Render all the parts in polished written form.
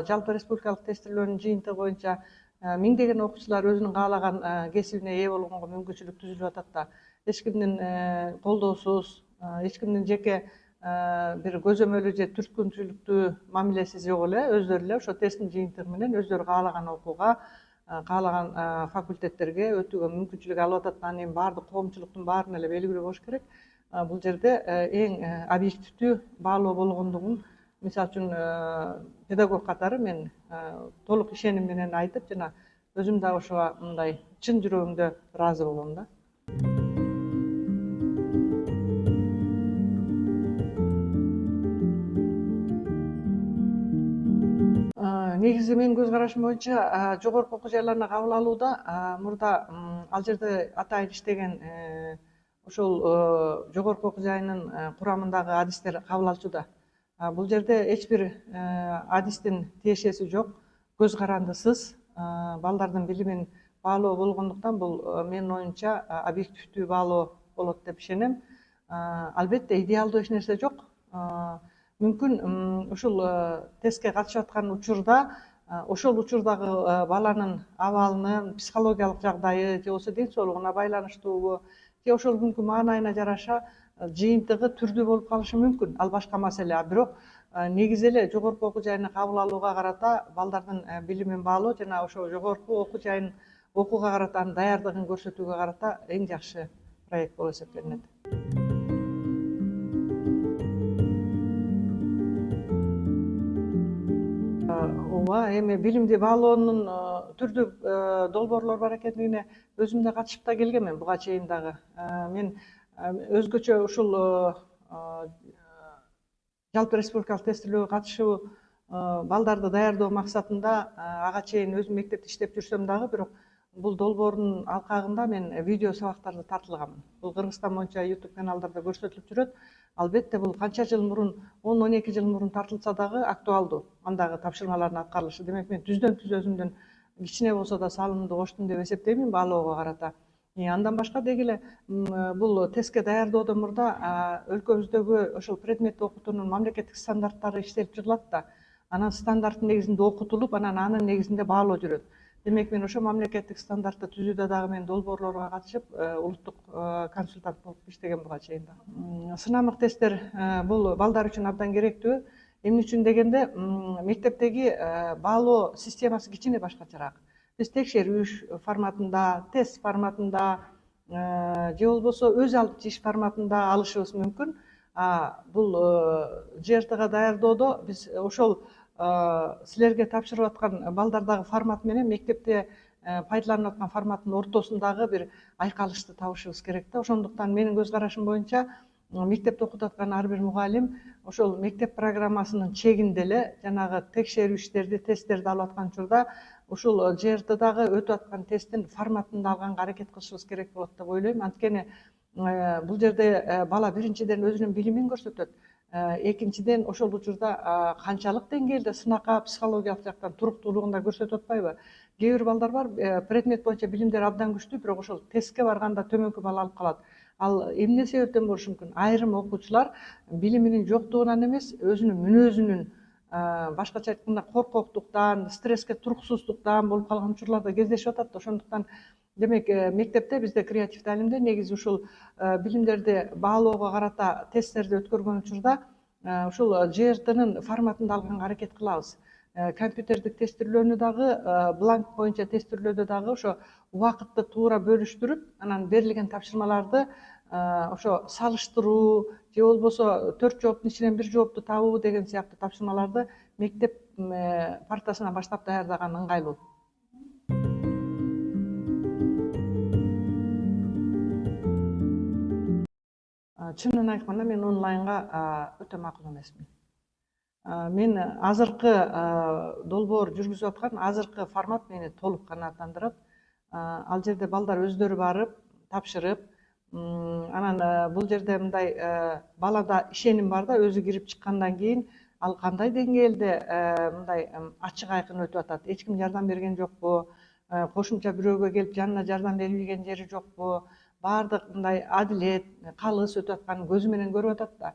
жалпы республикалык тестирлөөнүн жыйынтыгы боюнча миңдеген окуучулар өзүнүн каалаган кесибине ээ болгонго мүмкүнчүлүк түзүлүп атат да. Эч кимдин колдоосуз, эч кимдин жеке бир көзөмөлү же түрткүнчүлүктүү мамилеси жок эле, өздөрү эле ошо тесттин жыйынтыгы менен өздөрү каалаган окууга, каалаган факультеттерге өтүүгө мүмкүнчүлүк алып атат. Анан эми баардык коомчулуктун баарына эле белгилүү болуш керек. Бул жерде эң объективдүү баалоо болгондугун, мисалы үчүн педагог катары мен толук ишеним менен айтып, жана өзүм да ошого мындай чын жүрөгүмдө ыраазы болом да. Негизи менин көз карашым боюнча жогорку окуу жайларына кабыл алууда мурда ал жерде атайын иштеген ошол жогорку окуу жайынын курамындагы адистер кабыл алчууда. Бул жерде эч бир адистин тиешеси жок, көз карандысыз балдардын билимин баалоо болгондуктан бул менин оюмча объективдүү баалоо болот деп ишенем. Албетте идеалдуу эч нерсе жок. Мүмкүн ушул тестке катышып аткан учурда ошол учурдагы баланын абалынын психологиялык жагдайы же болбосо ден соолугуна байланыштуубу же ошол күнкү маанайына жараша жыйынтыгы түрдүү болуп калышы мүмкүн. Ал башка маселе. Бирок негизи эле жогорку окуу жайына кабыл алууга карата балдардын билимин баалоо жана ошо жогорку окуу жайын окууга карата анын даярдыгын көрсөтүүгө карата эң жакшы проект болуп эсептелинет. Ооба, эми билимди баалоонун түрдүү долбоорлор бар экендигине өзүм да катышып да келгенмин буга чейин дагы. Мен өзгөчө ушул жалпы республикалык тестирлөөгө катышуу балдарды даярдоо максатында ага чейин өзүм мектепте иштеп жүрсөм дагы, бирок бул долбоордун алкагында мен видео сабактарды тартылганмын. Бул Кыргызстан боюнча YouTube каналдарда көрсөтүлүп жүрөт. Албетте бул канча жыл мурун, 10-12 жыл мурун тартылса дагы актуалдуу андагы тапшырмалардын аткарылышы. Демек мен түздөн түз өзүмдүн кичине болсо да салымымды коштум деп эсептеймин баалоого карата. Андан башка деги эле бул тестке даярдоодон мурда өлкөбүздөгү ошол предметти окутуунун мамлекеттик стандарттары иштелип чыгылат да. Анан стандарттын негизинде окутулуп, анан анын негизинде баалоо жүрөт. Демек мен ошо мамлекеттик стандартты түзүүдө дагы мен долбоорлорго катышып, улуттук консультант болуп иштеген буга чейин да. Сынамык тесттер бул балдар үчүн абдан керектүү. Эмне үчүн дегенде, мектептеги баалоо системасы кичине башкачараак. Биз текшерүү форматында, тест форматында же болбосо өз алып иш форматында алышыбыз мүмкүн. Бул ЖРТга даярдоодо биз ошол силерге тапшырып аткан балдардагы формат менен мектепте пайдаланып аткан форматтын ортосундагы бир айкалышты табышыбыз керек да. Ошондуктан менин көз карашым боюнча мектепте окутуп аткан ар бир мугалим ошол мектеп программасынын чегинде эле жанагы текшерүү иштерди, тесттерди алып аткан учурда ушул ЖРТдагы өтүп аткан тесттин форматында алганга аракет кылышыбыз керек болот деп ойлойм. Анткени бул жерде бала биринчиден өзүнүн билимин көрсөтөт. Экинчиден ошол учурда канчалык деңгээлде сынакка психологиялык жактан туруктуулугун да көрсөтүп атпайбы? Кээ бир балдар бар, предмет боюнча билимдери абдан күчтүү, бирок ошол тестке барганда төмөнкү бала алып калат. Ал эмне себептен болушу мүмкүн? Айрым окуучулар билиминин жоктугунан эмес, өзүнүн мүнөзүнүн башкача айтканда коркоктуктан, стресске туруксуздуктан болуп калган учурлар да кездешип атат. Ошондуктан демек мектепте бизде креатив таалимде негизи ушул билимдерди баалоого карата тесттерди өткөргөн учурда ушул ЖРТнын форматында алганга аракет кылабыз. Компьютердик тестирлөөнү дагы, бланк боюнча тестирлөөдө дагы ошо убакытты туура бөлүштүрүп, анан берилген тапшырмаларды ошо салыштыруу же болбосо 4 жооптун ичинен 1 жоопту табуу деген сыяктуу тапшырмаларды мектеп партасынан баштап даярдаган ыңгайлуу. Чынын айтканда мен онлайнга өтө макул эмесмин. Мен азыркы долбоор жүргүзүп аткан азыркы формат мени толук канааттандырат. Ал жерде балдар өздөрү барып, тапшырып, анан бул жерде мындай балада ишеним бар да, өзү кирип чыккандан кийин ал кандай деңгээлде мындай ачык айкын өтүп атат. Эч ким жардам берген жокпу? Кошумча бирөөгө келип жанына жардам берилген жери жокпу? Баардык мындай адилет, калыс өтүп атканын көзү менен көрүп атат да.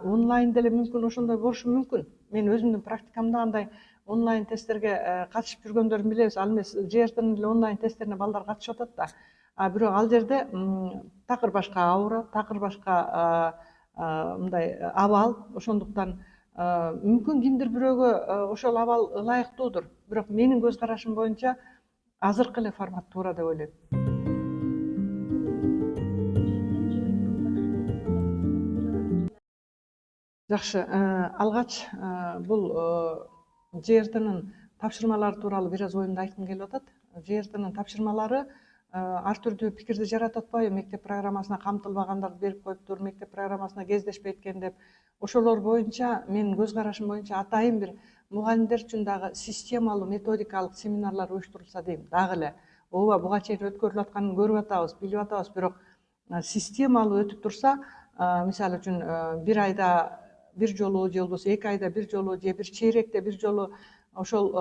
Онлайн деле мүмкүн ошондой болушу мүмкүн. Мен өзүмдүн практикамда андай онлайн тесттерге катышып жүргөндөрүн билебиз. Ал эмес ЖРТнын эле онлайн тесттерине балдар катышып атат да. Бирок ал жерде такыр башка аура, такыр башка мындай абал. Ошондуктан мүмкүн кимдир бирөөгө ошол абал ылайыктуудур. Бирок менин көз карашым боюнча азыркы эле формат туура деп ойлойм. Жакшы, алгач бул ЖРТнын тапшырмалары тууралуу бир аз оюмду айткым келип атат. ЖРТнын тапшырмалары ар түрдүү пикирди жаратып атпайбы? Мектеп программасына камтылбагандарды берип коюптур, мектеп программасына кездешпей экен деп. Ошолор боюнча менин көз карашым боюнча атайын бир мугалимдер үчүн дагы системалуу методикалык семинарлар уюштурулса дейм. Дагы эле ооба буга чейин өткөрүлүп атканын көрүп атабыз, билип атабыз, бирок системалуу өтүп турса, мисалы үчүн бир айда бир жолу же болбосо 2 айда бир жолу же бир чейректе бир жолу ошол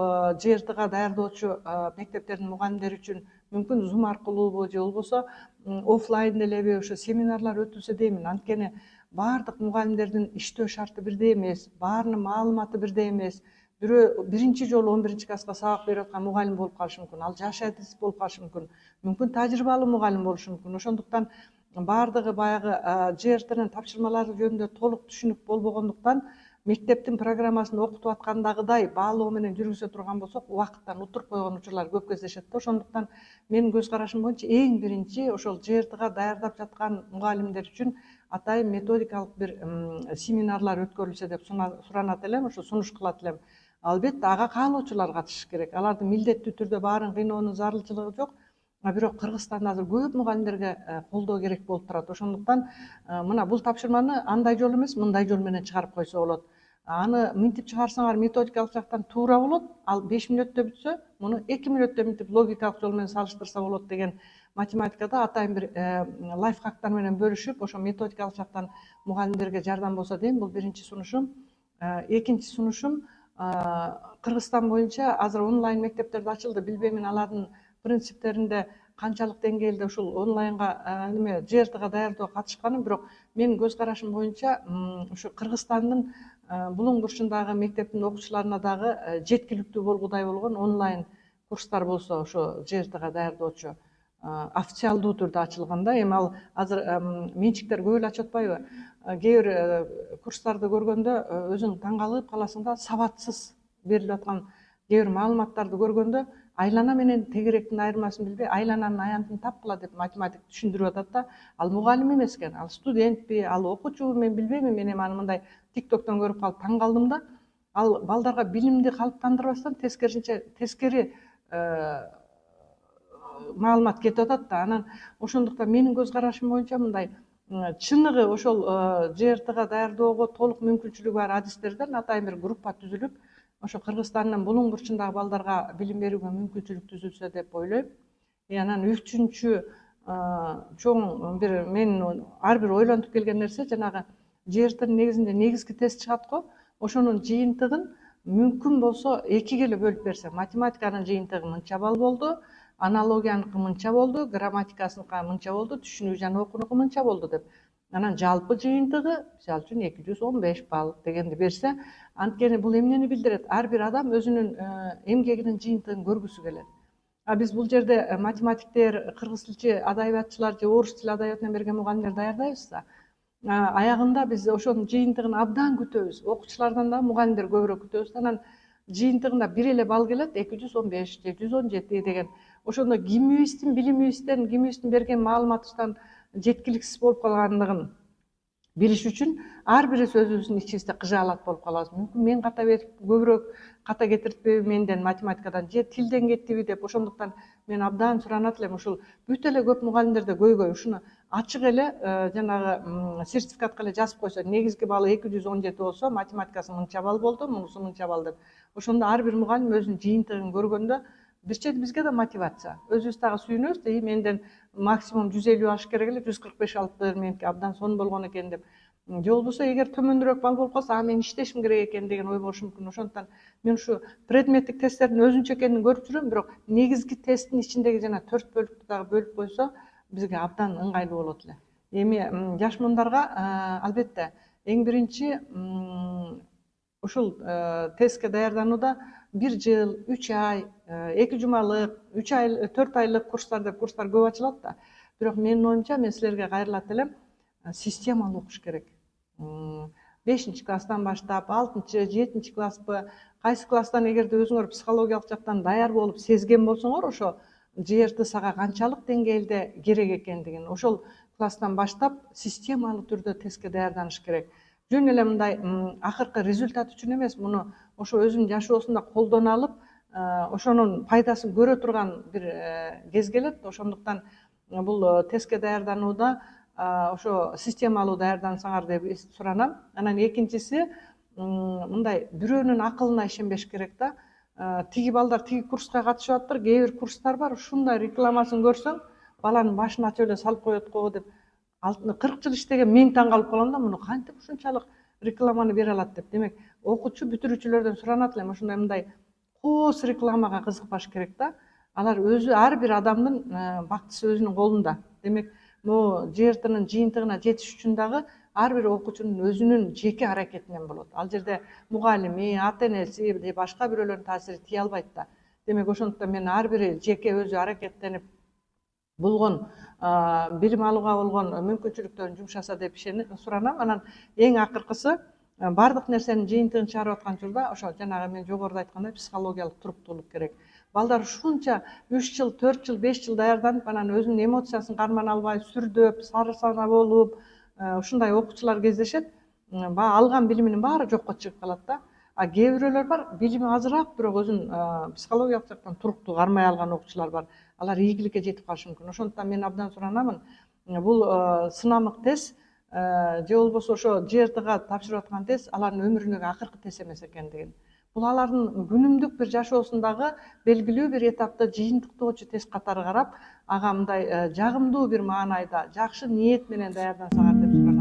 ЖРТга даярдоочу мектептердин мугалимдери үчүн мүмкүн Zoom аркылуубу же болбосо оффлайн элеби ошо семинарлар өтүлсө деймин. Анткени баардык мугалимдердин иштөө шарты бирдей эмес, баарынын маалыматы бирдей эмес. Бирөө биринчи жолу 11 класска сабак берип аткан мугалим болуп калышы мүмкүн, ал жаш адис болуп калышы мүмкүн тажрыйбалуу мугалим болушу мүмкүн. Ошондуктан баардыгы баягы ЖРТнын тапшырмалары жөнүндө толук түшүнүк болбогондуктан мектептин программасын окутуп аткандагыдай баалоо менен жүргүзө турган болсок, убакыттан утуруп койгон учурлар көп кездешет да. Ошондуктан менин көз карашым боюнча эң биринчи ошол ЖРТга даярдап жаткан мугалимдер үчүн атайын методикалык бир семинарлар өткөрүлсө деп суранат элем, ошо сунуш кылат элем. Албетте ага каалоочулар катышыш керек. Алардын милдеттүү түрдө баарын кыйноонун зарылчылыгы жок. Бирок Кыргызстанда азыр көп мугалимдерге колдоо керек болуп турат. Ошондуктан мына бул тапшырманы андай жол эмес, мындай жол менен чыгарып койсо болот. Аны минтип чыгарсаңар методикалык жактан туура болот. Ал 5 мүнөттө бүтсө, муну 2 мүнөттө минтип логикалык жол менен салыштырса болот деген математикада атайын бир лайфхактар менен бөлүшүп, ошо методикалык жактан мугалимдерге жардам болсо дейм. Бул биринчи сунушум. Экинчи сунушум, Кыргызстан боюнча азыр онлайн мектептерди ачылды. Билбейм мен алардын принциптеринде канчалык деңгээлде ушул онлайнга неме ЖРТга даярдоого катышканын, бирок менин көз карашым боюнча ушу Кыргызстандын булуң бурчундагы мектептин окуучуларына дагы жеткиликтүү болгудай болгон онлайн курстар болсо, ошо ЖРТга даярдоочу официалдуу түрдө ачылганда. Эми ал азыр менчиктер көп эле ачып атпайбы? Кээ бир курстарды көргөндө өзүң таң калып каласың да, сабатсыз берилип аткан кээ бир маалыматтарды көргөндө айлана менен тегеректин айырмасын билбей, айлананын аянтын тапкыла деп математик түшүндүрүп атат да. Ал мугалим эмес экен, ал студентпи, ал окуучубу, мен билбейм. Мен эми аны мындай тиктоктон көрүп калып таң калдым да. Ал балдарга билимди калыптандырбастан тескери маалымат кетип атат да. Анан ошондуктан менин көз карашым боюнча мындай чыныгы ошол ЖРТга даярдоого толук мүмкүнчүлүгү бар адистерден атайын бир группа түзүлүп, ошо Кыргызстандын булуң бурчундагы балдарга билим берүүгө мүмкүнчүлүк түзүлсө деп ойлойм. Анан үчүнчү чоң бир менин ар бир ойлонтуп келген нерсе, жанагы ЖРТнын негизинде негизги тест чыгат го, ошонун жыйынтыгын мүмкүн болсо экиге эле бөлүп берсе. Математиканын жыйынтыгы мынча балл болду, аналогияныкы мынча болду, грамматикасыныкы мынча болду, түшүнүү жана окуунуку мынча болду деп. Анан жалпы жыйынтыгы мисалы үчүн 215 балл дегенди берсе, анткени бул эмнени билдирет? Ар бир адам өзүнүн эмгегинин жыйынтыгын көргүсү келет. Биз бул жерде математиктер, кыргыз тилчи адабиятчылар же орус тили адабиятынан берген мугалимдер даярдайбыз да. Аягында биз ошонун жыйынтыгын абдан күтөбүз. Окуучулардан да мугалимдер көбүрөөк күтөбүз. Анан жыйынтыгында бир эле балл келет, 215 же 117 деген. Ошондо кимибиздин билимибизден, кимибиздин берген маалыматыбыздан жеткиликсиз болуп калгандыгын билиш үчүн ар бирибиз өзүбүздүн ичибизде кыжаалат болуп калабыз. Мүмкүн мен ката берип көбүрөөк ката кетиртпеби менден математикадан же тилден кеттиби деп. Ошондуктан мен абдан суранат элем, ушул бүт эле көп мугалимдерде көйгөй ушуну ачык эле жанагы сертификатка эле жазып койсо, негизги баллы 217 болсо, математикасы мынча балл болду, мунусу мынча балл деп. Ошондо ар бир мугалим өзүнүн жыйынтыгын көргөндө бир чети бизге да мотивация. Өзүбүз дагы сүйүнөбүз, менден максимум 150 алыш керек эле, 145 алыптыр, меники абдан сонун болгон экен деп. Же болбосо эгер төмөндүрөөк балл болуп калса, мен иштешим керек экен деген ой болушу мүмкүн. Ошондуктан мен ушу предметтик тесттердин өзүнчө экенин көрүп жүрөм, бирок негизги тесттин ичиндеги жана 4 бөлүктү дагы бөлүп койсо, бизге абдан ыңгайлуу болот эле. Эми жаш муундарга албетте эң биринчи ушул тестке даярданууда 1 жыл, 3 ай, 2 жумалык, 3 ай, 4 айлык курстар деп курстар көп ачылат да. Бирок менин оюмча мен силерге кайрылат элем, системалуу окуш керек. 5 класстан баштап, 6, 7 класспы, кайсы класстан эгерде өзүңөр психологиялык жактан даяр болуп сезген болсоңор, ошо ЖРТ сага канчалык деңгээлде керек экендигин ошол класстан баштап системалуу түрдө тестке даярданыш керек. Жөн эле мындай акыркы результат үчүн эмес, муну ошо өзүнүн жашоосунда колдоно алып, ошонун пайдасын көрө турган бир кез келет. Ошондуктан бул тестке даярданууда ошо системалуу даярдансаңар деп суранам. Анан экинчиси, мындай бирөөнүн акылына ишенбеш керек да. Тиги балдар тиги курска катышып атыптыр, кээ бир курстар бар, ушундай рекламасын көрсөң, баланын башын ачып эле салып коет го деп, 40 жыл иштеген мен таң калып калам да, муну кантип ушунчалык рекламаны бере алат деп. Демек, окуучу бүтүрүүчүлөрдөн суранат элем, ошондой мындай коос рекламага кызыкпаш керек да. Алар өзү, ар бир адамдын бактысы өзүнүн колунда. Демек, могу ЖРТнын жыйынтыгына жетиш үчүн дагы ар бир окуучунун өзүнүн жеке аракетинен болот. Ал жерде мугалими, ата энеси, башка бирөөлөрдүн таасири тие албайт да. Демек, ошондуктан мен ар бири жеке өзү аракеттенип болгон билим алууга болгон мүмкүнчүлүктөрүн жумшаса деп суранам. Анан эң акыркысы, бардык нерсенин жыйынтыгын чыгарып аткан учурда ошо жанагы мен жогоруда айткандай психологиялык туруктуулук керек. Балдар ушунча 3 жыл, 4 жыл, 5 жыл даярданып, анан өзүнүн эмоциясын кармана албай, сүрдөп, сарысана болуп, ушундай окуучулар кездешет. Алган билиминин баары жокко чыгып калат да. А кээ бирөөлөр бар, билими азыраак, бирок өзүн психологиялык жактан туруктуу кармай алган окуучулар бар. Алар ийгиликке жетип калышы мүмкүн. Ошондуктан мен абдан суранамын, бул сынамык тест же болбосо ошо ЖРТга тапшырып аткан тест алардын өмүрүндөгү акыркы тест эмес экендигин. Бул алардын күнүмдүк бир жашоосундагы белгилүү бир этапты жыйынтыктоочу тест катары карап, ага мындай жагымдуу бир маанайда, жакшы ниет менен даярдансаңар деп сурайм.